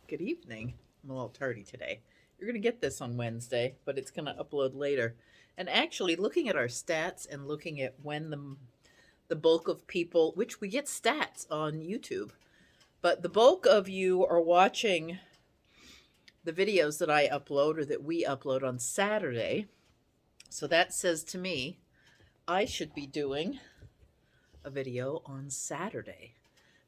Good evening. I'm a little tardy today. You're going to get this on Wednesday, but it's going to upload later. And actually, looking at our stats and looking at when the bulk of people, which we get stats on YouTube, but the bulk of you are watching the videos that I upload or that we upload on Saturday. So that says to me, I should be doing a video on Saturday.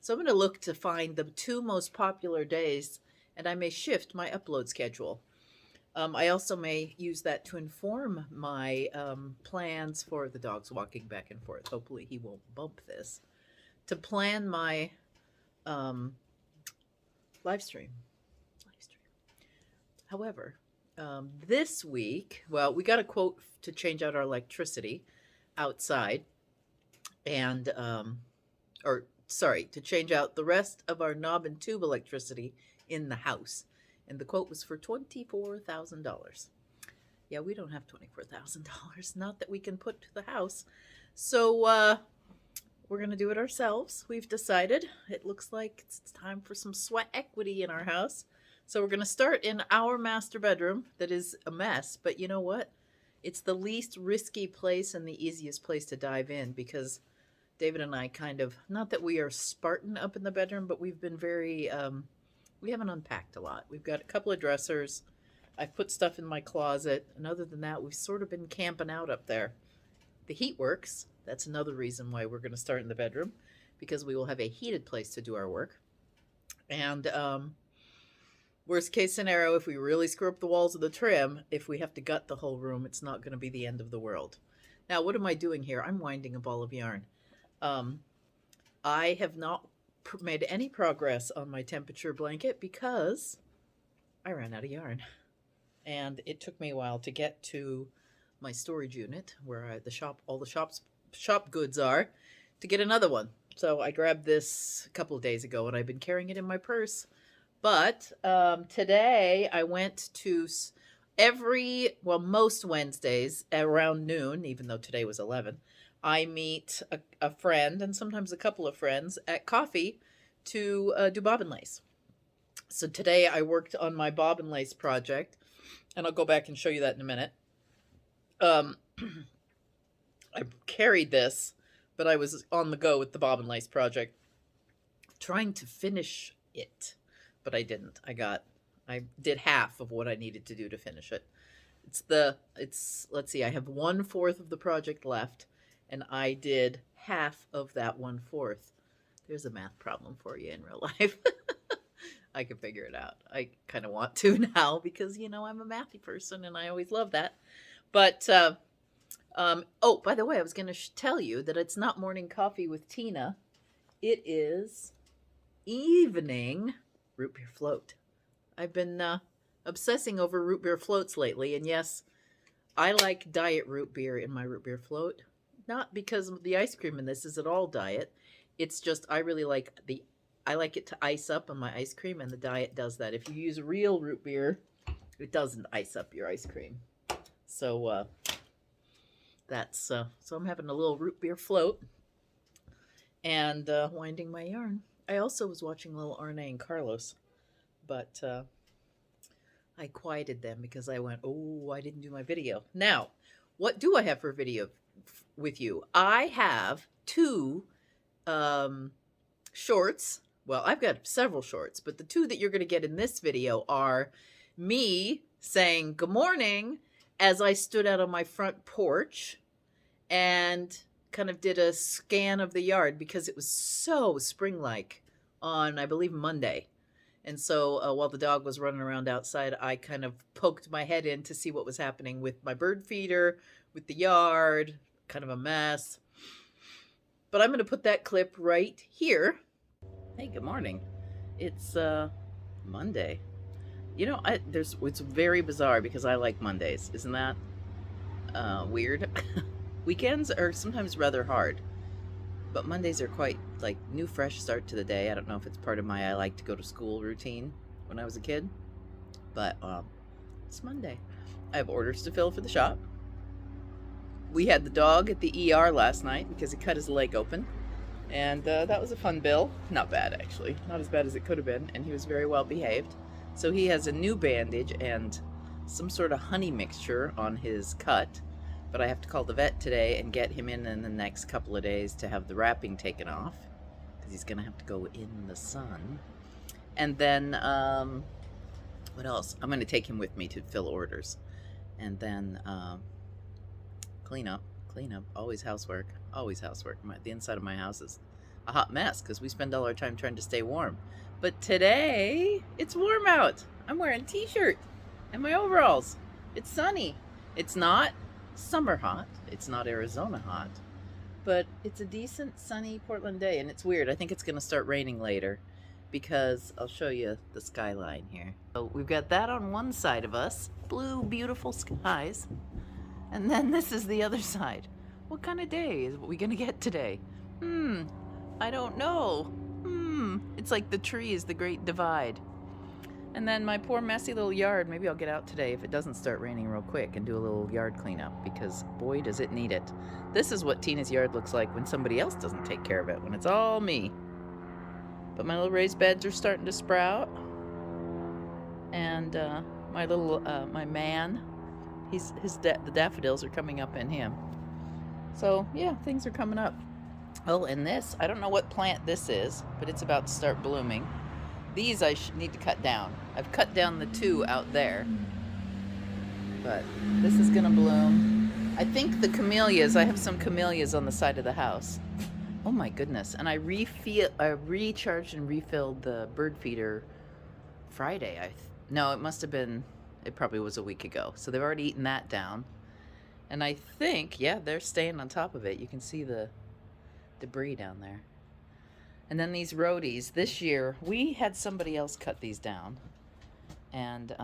So I'm going to look to find the two most popular days, and I may shift my upload schedule. I also may use that to inform my plans for the dog's walking back and forth. Hopefully he won't bump this. To plan my live stream. However, this week, well, we got a quote to change out our electricity outside and, to change out the rest of our knob and tube electricity in the house. And the quote was for $24,000. Yeah, we don't have $24,000, not that we can put to the house. So we're going to do it ourselves. We've decided it looks like it's time for some sweat equity in our house. So we're going to start in our master bedroom that is a mess. But you know what? It's the least risky place and the easiest place to dive in because David and I kind of, not that we are Spartan up in the bedroom, but we've been very, we haven't unpacked a lot. We've got a couple of dressers. I've put stuff in my closet. And other than that, we've sort of been camping out up there. The heat works. That's another reason why we're going to start in the bedroom, because we will have a heated place to do our work. And worst case scenario, if we really screw up the walls of the trim, if we have to gut the whole room, it's not going to be the end of the world. Now, what am I doing here? I'm winding a ball of yarn. I have not made any progress on my temperature blanket because I ran out of yarn. And it took me a while to get to my storage unit where all the shop goods are, to get another one. So I grabbed this a couple of days ago and I've been carrying it in my purse. But today I went to most Wednesdays around noon, even though today was 11, I meet a friend and sometimes a couple of friends at coffee to do bobbin lace. So today I worked on my bobbin lace project, and I'll go back and show you that in a minute. I carried this, but I was on the go with the bobbin lace project, trying to finish it. But I didn't. I did half of what I needed to do to finish it. Let's see, I have 1/4 of the project left, and I did half of that 1/4. There's a math problem for you in real life. I can figure it out. I kind of want to now because, I'm a mathy person and I always love that. But, by the way, I was going to tell you that it's not morning coffee with Tina. It is evening root beer float. I've been obsessing over root beer floats lately, and yes, I like diet root beer in my root beer float. Not because the ice cream in this is at all diet. It's just I really like it to ice up on my ice cream, and the diet does that. If you use real root beer, it doesn't ice up your ice cream. So so I'm having a little root beer float and winding my yarn. I also was watching little Arne and Carlos, but I quieted them because I went, I didn't do my video. Now, what do I have for video with you? I have two shorts. Well, I've got several shorts, but the two that you're going to get in this video are me saying good morning as I stood out on my front porch and kind of did a scan of the yard because it was so spring-like on, I believe, Monday. And so while the dog was running around outside, I kind of poked my head in to see what was happening with my bird feeder, with the yard, kind of a mess. But I'm going to put that clip right here. Hey, good morning. It's Monday. It's very bizarre because I like Mondays. Isn't that weird? Weekends are sometimes rather hard, but Mondays are quite like new, fresh start to the day. I don't know if it's part of my I like to go to school routine when I was a kid, but it's Monday. I have orders to fill for the shop. We had the dog at the ER last night because he cut his leg open. And that was a fun bill. Not bad, actually. Not as bad as it could have been. And he was very well behaved. So he has a new bandage and some sort of honey mixture on his cut. But I have to call the vet today and get him in the next couple of days to have the wrapping taken off. Because he's going to have to go in the sun. And then, what else? I'm going to take him with me to fill orders. And then clean up. Always housework. The inside of my house is a hot mess because we spend all our time trying to stay warm. But today, it's warm out. I'm wearing a t-shirt and my overalls. It's sunny. It's not summer hot. It's not Arizona hot. But it's a decent sunny Portland day. And it's weird. I think it's going to start raining later because I'll show you the skyline here. So we've got that on one side of us. Blue, beautiful skies. And then this is the other side. What kind of day is we gonna get today? I don't know. It's like the trees, the great divide. And then my poor messy little yard. Maybe I'll get out today if it doesn't start raining real quick and do a little yard cleanup because boy does it need it. This is what Tina's yard looks like when somebody else doesn't take care of it, when it's all me. But my little raised beds are starting to sprout. And my little, my man, the daffodils are coming up in him. So yeah, things are coming up. Oh, and this, I don't know what plant this is, but it's about to start blooming. These I need to cut down. I've cut down the two out there, but this is gonna bloom. I think the camellias, I have some camellias on the side of the house. Oh my goodness. And I recharged and refilled the bird feeder Friday. No, it must have been, it probably was a week ago. So they've already eaten that down. And I think, yeah, they're staying on top of it. You can see the debris down there. And then these rhodies, this year, we had somebody else cut these down. And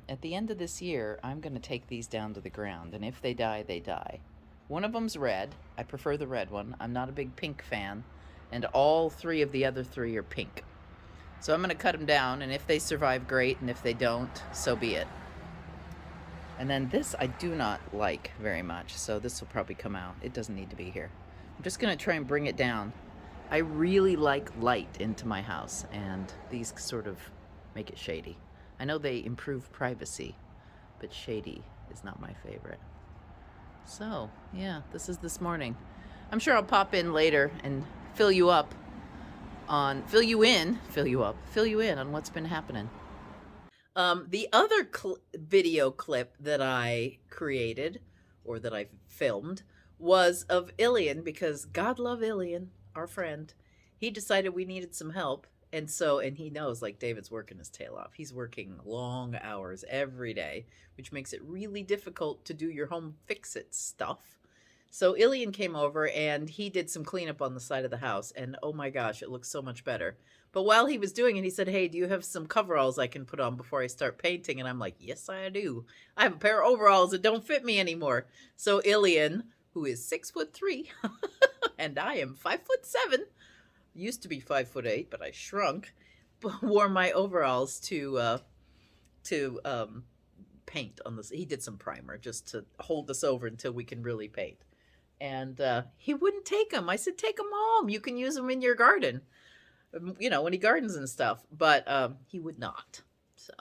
at the end of this year, I'm going to take these down to the ground. And if they die, they die. One of them's red. I prefer the red one. I'm not a big pink fan. And all three of the other three are pink. So I'm going to cut them down. And if they survive, great. And if they don't, so be it. And then this I do not like very much, so this will probably come out. It doesn't need to be here. I'm just going to try and bring it down. I really like light into my house, and these sort of make it shady. I know they improve privacy, but shady is not my favorite. So, yeah, this is this morning. I'm sure I'll pop in later and fill you in on what's been happening. The other video clip that I created, or that I filmed, was of Ylian, because God love Ylian, our friend. He decided we needed some help, and he knows, like, David's working his tail off. He's working long hours every day, which makes it really difficult to do your home fix-it stuff. So Ylian came over, and he did some cleanup on the side of the house, and oh my gosh, it looks so much better. But while he was doing it, he said, hey, do you have some coveralls I can put on before I start painting? And I'm like, yes, I do. I have a pair of overalls that don't fit me anymore. So Ylian, who is 6'3", and I am 5'7", used to be 5'8", but I shrunk, wore my overalls to paint on this. He did some primer just to hold us over until we can really paint. And he wouldn't take them. I said, take them home. You can use them in your garden. You know, when he gardens and stuff, but he would not. So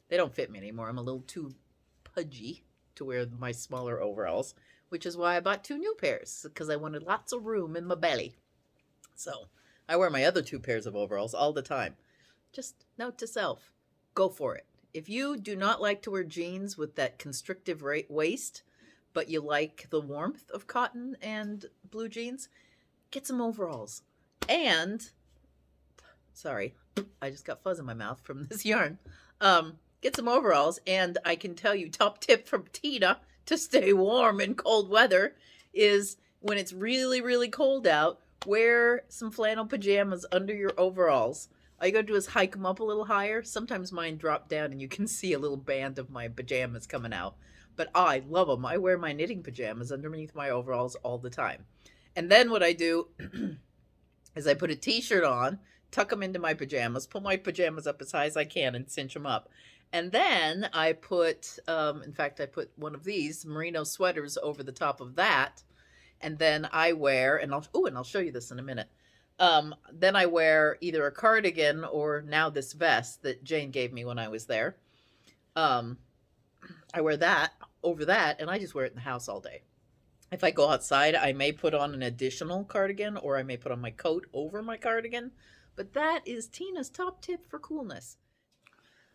they don't fit me anymore. I'm a little too pudgy to wear my smaller overalls, which is why I bought 2 new pairs, because I wanted lots of room in my belly. So I wear my other 2 pairs of overalls all the time. Just note to self, go for it. If you do not like to wear jeans with that constrictive waist, but you like the warmth of cotton and blue jeans, get some overalls. And sorry, I just got fuzz in my mouth from this yarn. Get some overalls, and I can tell you, top tip from Tina to stay warm in cold weather is when it's really, really cold out, wear some flannel pajamas under your overalls. All you gotta do is hike them up a little higher. Sometimes mine drop down and you can see a little band of my pajamas coming out. But I love them. I wear my knitting pajamas underneath my overalls all the time. And then what I do is I put a t-shirt on, tuck them into my pajamas, pull my pajamas up as high as I can and cinch them up. And then I put, in fact, I put one of these merino sweaters over the top of that. And then I wear, and I'll show you this in a minute. Then I wear either a cardigan or now this vest that Jane gave me when I was there. Um, I wear that over that, and I just wear it in the house all day. If I go outside, I may put on an additional cardigan or I may put on my coat over my cardigan. But that is Tina's top tip for coolness.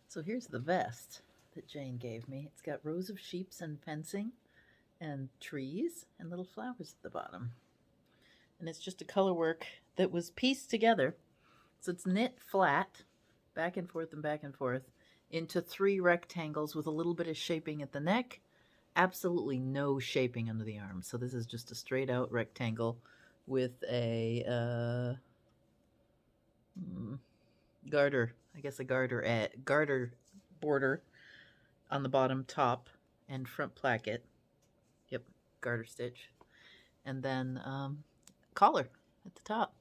So here's the vest that Jane gave me. It's got rows of sheeps and fencing and trees and little flowers at the bottom. And it's just a color work that was pieced together. So it's knit flat, back and forth and back and forth, into 3 rectangles with a little bit of shaping at the neck. Absolutely no shaping under the arms. So this is just a straight out rectangle with a garter, I guess a garter border on the bottom top and front placket. Yep, garter stitch. And then collar at the top,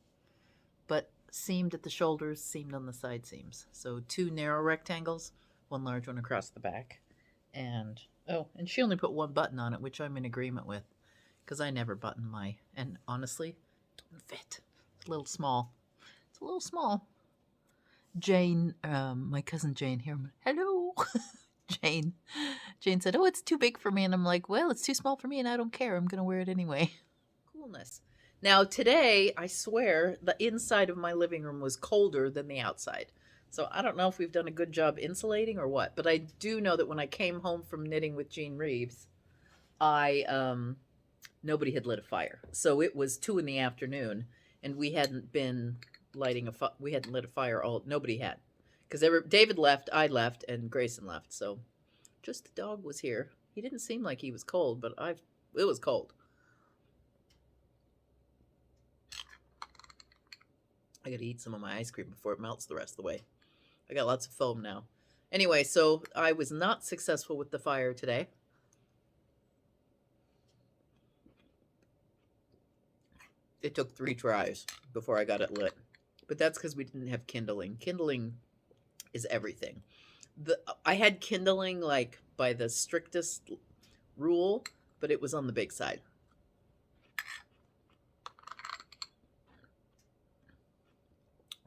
but seamed at the shoulders, seamed on the side seams. So 2 narrow rectangles, 1 large one across the back. And and she only put 1 button on it, which I'm in agreement with, because I never button my, and honestly, it doesn't fit. It's a little small. It's a little small. Jane, my cousin Jane here, hello. Jane said, oh, it's too big for me. And I'm like, well, it's too small for me and I don't care. I'm going to wear it anyway. Coolness. Now today, I swear, the inside of my living room was colder than the outside. So I don't know if we've done a good job insulating or what, but I do know that when I came home from knitting with Jean Reeves, nobody had lit a fire. So it was 2 in the afternoon and we hadn't been we hadn't lit a fire nobody had. Because David left, I left, and Grayson left. So just the dog was here. He didn't seem like he was cold, but it was cold. I gotta eat some of my ice cream before it melts the rest of the way. I got lots of foam now. Anyway, so I was not successful with the fire today. It took 3 tries before I got it lit. But that's because we didn't have kindling. Kindling is everything. I had kindling like by the strictest rule, but it was on the big side.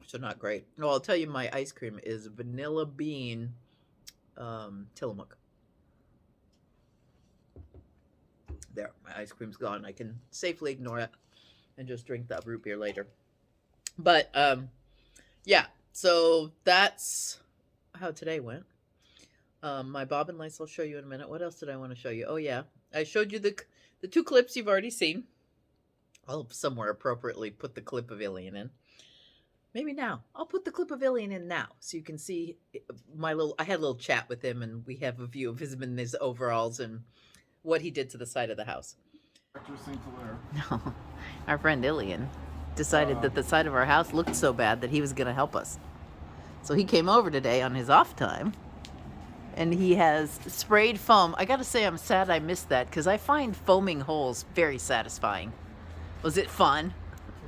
So not great. No, I'll tell you, my ice cream is vanilla bean Tillamook. There, my ice cream's gone. I can safely ignore it and just drink that root beer later. But yeah, so that's how today went. My bobbin lace I'll show you in a minute. What else did I want to show you? Oh yeah, I showed you the 2 clips you've already seen. I'll somewhere appropriately put the clip of Ylian in. Maybe now. I'll put the clip of Ylian in now so you can see I had a little chat with him and we have a view of him in his overalls and what he did to the side of the house. No, our friend Ylian decided that the side of our house looked so bad that he was going to help us. So he came over today on his off time and he has sprayed foam. I got to say I'm sad I missed that because I find foaming holes very satisfying. Was it fun?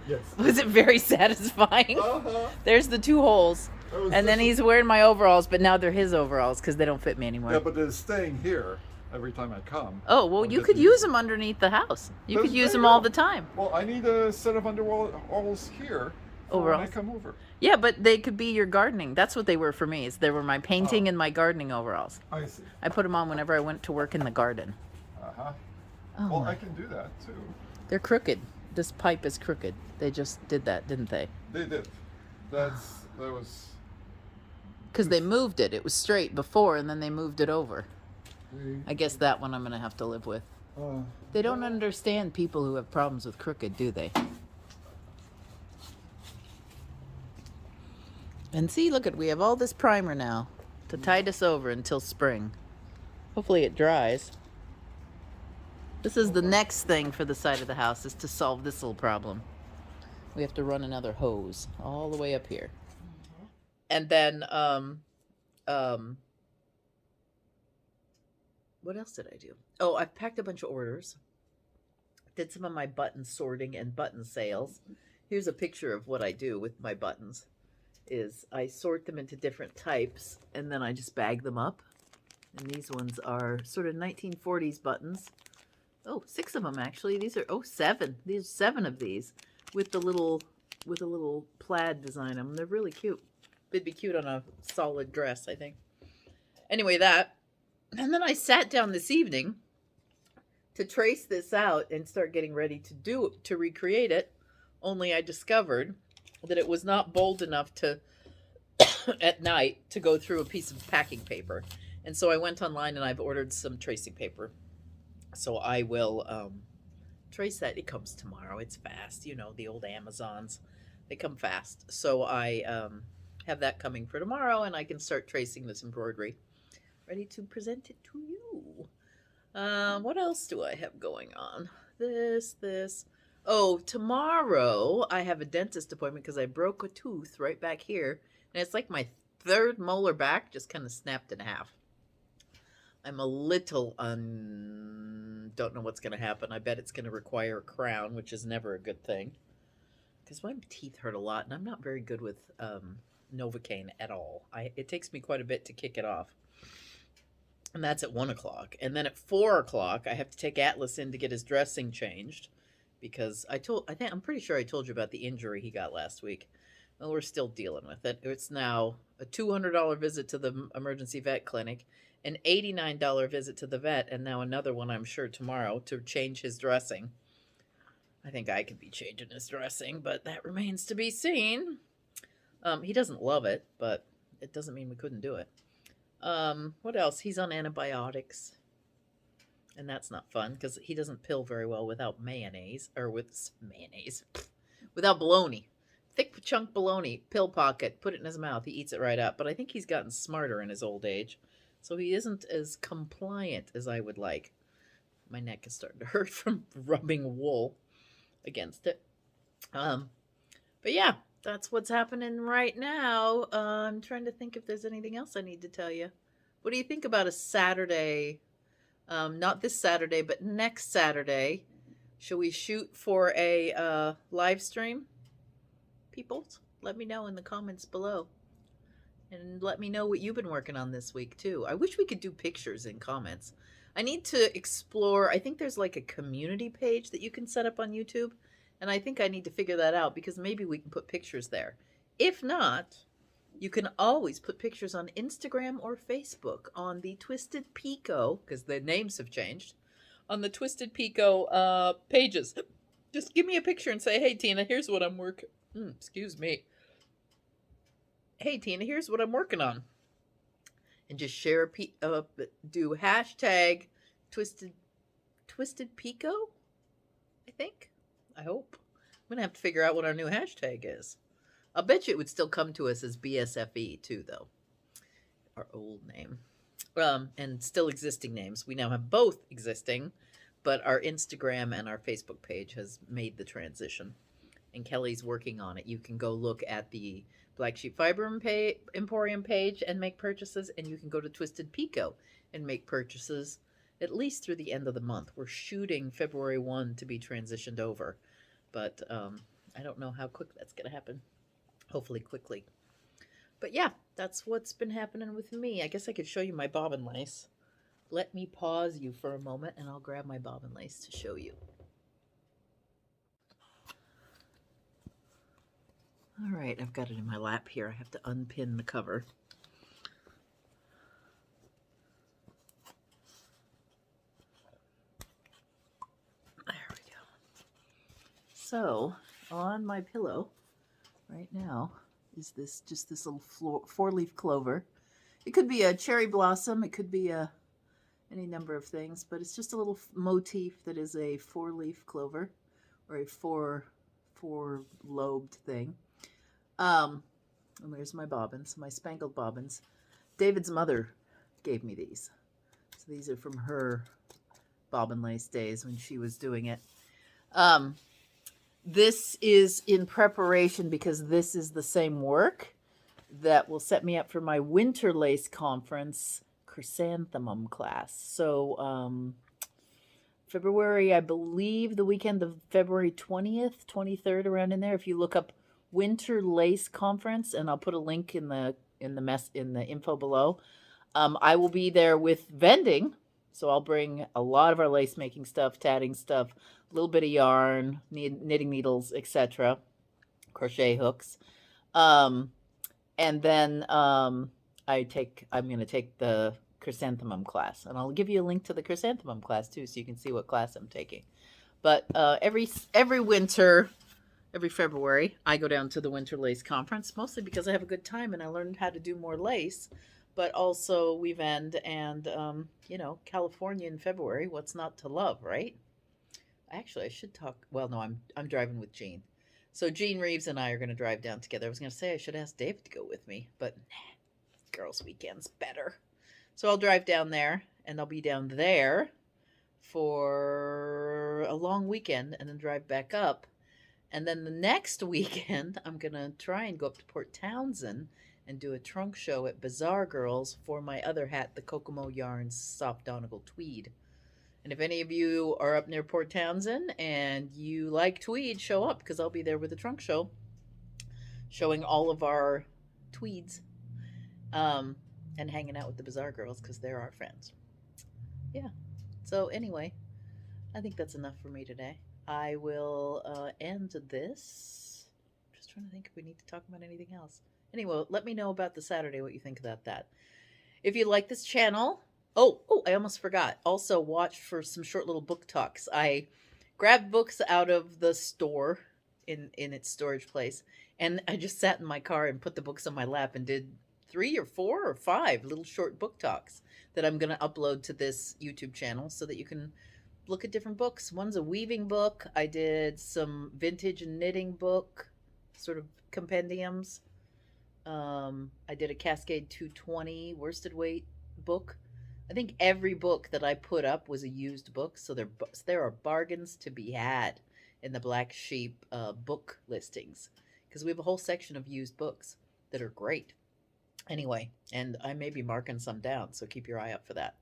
Yes. Was it very satisfying? Uh-huh. There's the 2 holes. And then he's wearing my overalls, but now they're his overalls because they don't fit me anymore. Yeah, but they're staying here every time I come. Oh, well, you could use them underneath the house. You could use them all the time. Well, I need a set of overalls here when I come over. Yeah, but they could be your gardening. That's what they were for me. They were my painting and my gardening overalls. I see. I put them on whenever I went to work in the garden. Uh-huh. Oh, well, I can do that, too. They're crooked. This pipe is crooked. They just did that, didn't they? They did. That was... Because they moved it. It was straight before, and then they moved it over. I guess that one I'm going to have to live with. They don't understand people who have problems with crooked, do they? And see, look we have all this primer now to tide us over until spring. Hopefully it dries. This is the next thing for the side of the house, is to solve this little problem. We have to run another hose all the way up here. And then, what else did I do? Oh, I've packed a bunch of orders. Did some of my button sorting and button sales. Here's a picture of what I do with my buttons. Is I sort them into different types and then I just bag them up. And these ones are sort of 1940s buttons. Oh, 6 of them actually. These are, 7. There's 7 of these with the little with a little plaid design on them. They're really cute. They'd be cute on a solid dress, I think. Anyway, that. And then I sat down this evening to trace this out and start getting ready to recreate it. Only I discovered that it was not bold enough to at night to go through a piece of packing paper. And so I went online and I've ordered some tracing paper. So I will trace that. It comes tomorrow. It's fast. You know, the old Amazons, they come fast. So I have that coming for tomorrow, and I can start tracing this embroidery, ready to present it to you. What else do I have going on? This. Oh, tomorrow I have a dentist appointment because I broke a tooth right back here. And it's like my third molar back just kind of snapped in half. I'm a little don't know what's going to happen. I bet it's going to require a crown, which is never a good thing. Because my teeth hurt a lot, and I'm not very good with Novocaine at all. It takes me quite a bit to kick it off. And that's at 1 o'clock. And then at 4 o'clock, I have to take Atlas in to get his dressing changed. Because I'm pretty sure I told you about the injury he got last week. Well, we're still dealing with it. It's now a $200 visit to the emergency vet clinic, an $89 visit to the vet, and now another one, I'm sure, tomorrow to change his dressing. I think I could be changing his dressing, but that remains to be seen. He doesn't love it, but it doesn't mean we couldn't do it. What else? He's on antibiotics. And that's not fun because he doesn't pill very well without mayonnaise, or without bologna. Thick chunk bologna, pill pocket, put it in his mouth. He eats it right up. But I think he's gotten smarter in his old age. So he isn't as compliant as I would like. My neck is starting to hurt from rubbing wool against it. But yeah, that's what's happening right now. I'm trying to think if there's anything else I need to tell you. What do you think about a Saturday? Not this Saturday, but next Saturday. Shall we shoot for a live stream? People, let me know in the comments below. And let me know what you've been working on this week, too. I wish we could do pictures in comments. I need to explore. I think there's like a community page that you can set up on YouTube. And I think I need to figure that out because maybe we can put pictures there. If not, you can always put pictures on Instagram or Facebook on the Twisted Pico, because the names have changed, on the Twisted Pico pages. Just give me a picture and say, hey, Tina, here's what I'm working. Excuse me. Hey, Tina, here's what I'm working on. And just share do hashtag Twisted Pico, I think. I hope. I'm going to have to figure out what our new hashtag is. I'll bet you it would still come to us as BSFE too, though. Our old name. And still existing names. We now have both existing, but our Instagram and our Facebook page has made the transition. And Kelly's working on it. You can go look at the Black Sheep Fiber Emporium page and make purchases, and you can go to Twisted Pico and make purchases at least through the end of the month. We're shooting February 1 to be transitioned over, but I don't know how quick that's going to happen. Hopefully quickly. But yeah, that's what's been happening with me. I guess I could show you my bobbin lace. Let me pause you for a moment, and I'll grab my bobbin lace to show you. All right, I've got it in my lap here. I have to unpin the cover. There we go. So, on my pillow right now is this little four-leaf clover. It could be a cherry blossom. It could be any number of things, but it's just a little motif that is a four-leaf clover or a four-lobed thing. And there's my bobbins, my spangled bobbins. David's mother gave me these. So these are from her bobbin lace days when she was doing it. This is in preparation because this is the same work that will set me up for my winter lace conference chrysanthemum class. So February, I believe the weekend of February 20th, 23rd, around in there. If you look up Winter Lace Conference, and I'll put a link in the info below. I will be there with vending, so I'll bring a lot of our lace making stuff, tatting stuff, a little bit of yarn, knitting needles, etc. crochet hooks. Um, and then I'm going to take the chrysanthemum class, and I'll give you a link to the chrysanthemum class too, so you can see what class I'm taking. But every winter, every February, I go down to the Winter Lace Conference, mostly because I have a good time and I learned how to do more lace. But also Weave End and California in February. What's not to love, right? Actually, I should talk. Well, no, I'm driving with Jean. So Jean Reeves and I are going to drive down together. I was going to say I should ask David to go with me, but girls' weekend's better. So I'll drive down there, and I'll be down there for a long weekend, and then drive back up. And then the next weekend, I'm going to try and go up to Port Townsend and do a trunk show at Bazaar Girls for my other hat, the Kokomo Yarns Soft Donegal Tweed. And if any of you are up near Port Townsend and you like tweed, show up because I'll be there with the trunk show, showing all of our tweeds, and hanging out with the Bazaar Girls because they're our friends. Yeah. So anyway, I think that's enough for me today. I will end this. Just trying to think if we need to talk about anything else. Anyway, let me know about the Saturday, what you think about that. If you like this channel, oh, I almost forgot. Also, watch for some short little book talks. I grabbed books out of the store in its storage place, and I just sat in my car and put the books on my lap and did 3 or 4 or 5 little short book talks that I'm going to upload to this YouTube channel so that you can look at different books. One's a weaving book. I did some vintage and knitting book, sort of compendiums. I did a Cascade 220 worsted weight book. I think every book that I put up was a used book, so there are bargains to be had in the Black Sheep book listings because we have a whole section of used books that are great. Anyway, and I may be marking some down, so keep your eye out for that.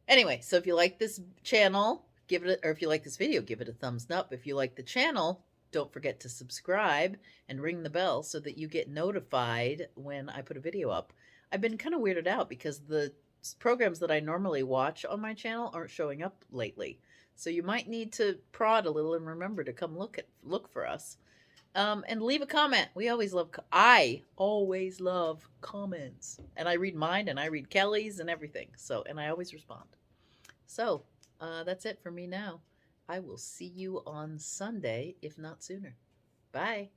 Anyway, so if you like this channel, or if you like this video, give it a thumbs up. If you like the channel, don't forget to subscribe and ring the bell so that you get notified when I put a video up. I've been kind of weirded out because the programs that I normally watch on my channel aren't showing up lately. So you might need to prod a little and remember to come look for us. And leave a comment. I always love comments. And I read mine and I read Kelly's and everything. And I always respond. So that's it for me now. I will see you on Sunday, if not sooner. Bye.